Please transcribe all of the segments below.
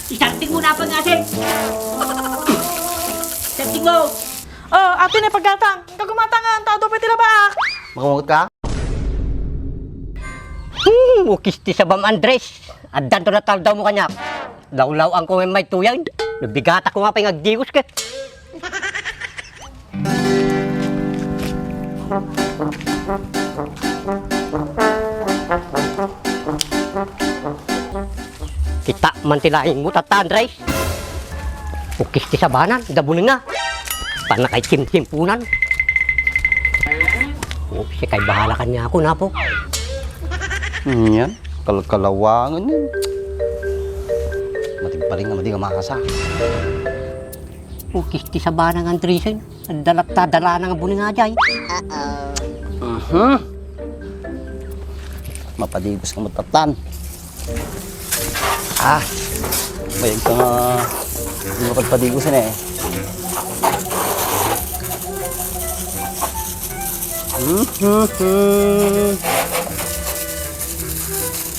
Isarting mo na pa nga, Sir. Isarting mo. Oh, ate na paggatang. Kagumatangan, tao doon pwede na ba? Makungot ka? Ukisti sa Bam Andres. At danto na tal daw mo kanyak. Law-law ang kung may tuyang. Nabigata ko nga pa yung agdigos ka. Kita man tilaing mo tata Andres. Ukisti sa banan, dabunin nga. Panakay tim-timpunan. Siya kay bahala ka niya ako na po. Yan. Kalawangan yun. Matig pa rin nga, matig ka makasa. Ukisti sa banang Andresen. Dalat-tadala na nga buning nga dyan. Mapadigos ka matatan. Bayag ka nga. Hindi mapagpadigosan eh.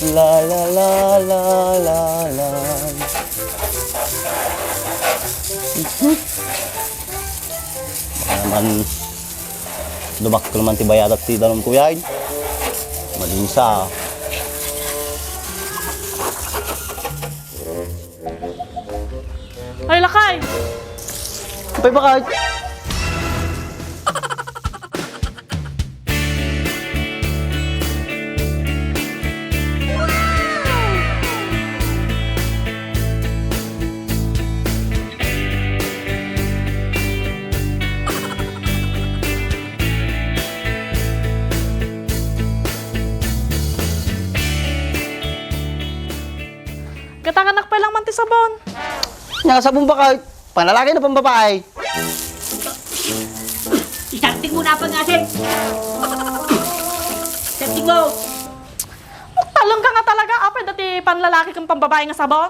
La la la la la la. Baka naman lumak ko naman tibayat at ti danon ko yan. Malinsa. Ay, lakay. Kapay ba kahit? Katanganak pa lang man ti sabon. Nakasabong ba kahit? Panlalaki na pambabae. Isarting mo na pa nga, Sir. Isarting mo. Talong ka nga talaga, apay dati panlalaki kang pambabae nga sabon.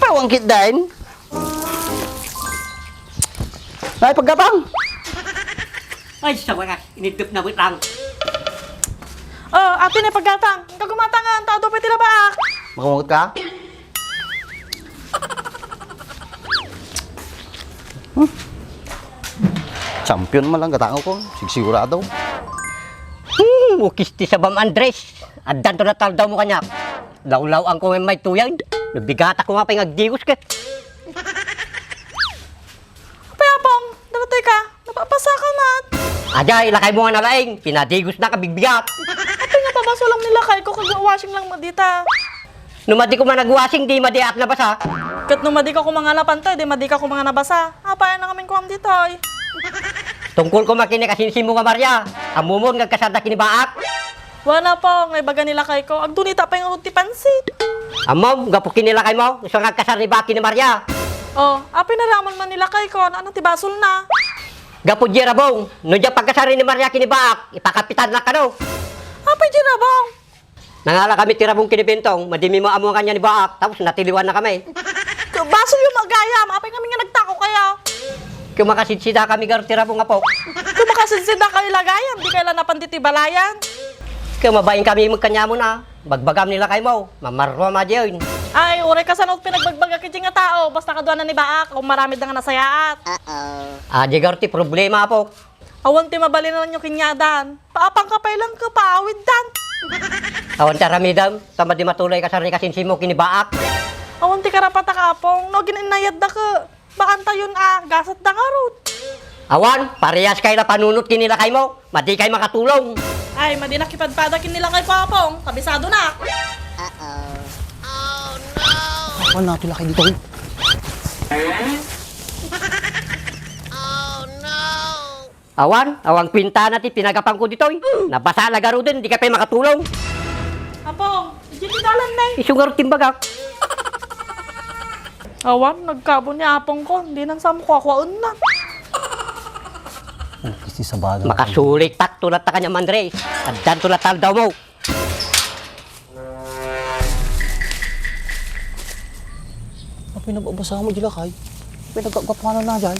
Pawangkit din. Ay, pagkapang. Ay, sa wakas. Inidop na butang. Oh, ate na paggatang. Kagumatangan, tao doon pwede na ba? Makungot ka? Champion man lang katango ko. Sigurado. Ukisti sa Bam Andres. At danto na tal daw mo kanyak. Law-law ang kung may tuyang. Nabigata ko nga pa yung agdigos ka. Apay apong, dalatay ka. Napapasa ka na. Ajay, lakay mo nga nalaing. Pinadigos na kabigbigat. Apay nga pabaso lang nila kay ko kag-washing lang mo dita. Numadi ko man nagwasing, di madiat na basa. Kat nung madi ka ko mga napantay, di madi ka ko mga nabasa. Apay na kaming kuwam dito ay. Tungkol ko makini kasinsin mo nga Maria. Amumon nga kasada kinibaak. Wala po, ngay baga nila kay ko. Agdunita pa yung uti pansit. Amom, gapukin nila kay mo. Gusto nga kasar ni Baki ni Maria. Oh, apay nalaman man nila kay ko. Ano tibasol na? Gapo Jerabong, no dyan pagkasari ni Maria kinibaak, ipakapitan na ka no. Apay dyan na bang? Nangala kami tirabong kinibintong, madimi mo amo kanya ni Baak, tapos natiliwan na kami. Basol yung magayam. Apay kami nga nagtako kaya. Kumakasidsida kami garo tirabong nga po. Kung makasinsida kayo lagayan, di kayo lang napanditi balayan. Kumabayin kami magkanya mo na. Bagbagam nila kay mo, mamarwa ma dyan. Ay, uray ka sa not pinagbagbaga kiti nga tao. Basta kaduan na ni Baak, kung marami na nga nasayaat. Di garo ti problema po. Awan ti mabalin na lang yung kinyadan. Paapang kapay lang ka, paawid dan. Awan taramidam, sama di matulay kasar ni kasinsin mo kinibaak. Awan ti karapat akapong, no gininayad na ka. Bakanta yun gasat na nga rot. Awan, parehas kayo na panunot kinila kay mo, madi kayo makatulong. Ay, madinak ipadpada nila kay Papong. Kabisado na. Ako na ito laki dito. Awan, awang kwinta ti pinagapang ko dito. Nabasa na garo din, di ka pa makatulong. Apong, dito dalan na eh. Isungar timbagak. Awan, nagkabon ni Apong ko. Hindi nang samukwa-kwaon na. Kasi sa baga. Makasulit tak tulat ta kanya Andres. At dan tulat tal daw mo. Pinababasa mo dila kay. Pinagkakapanan na dyan.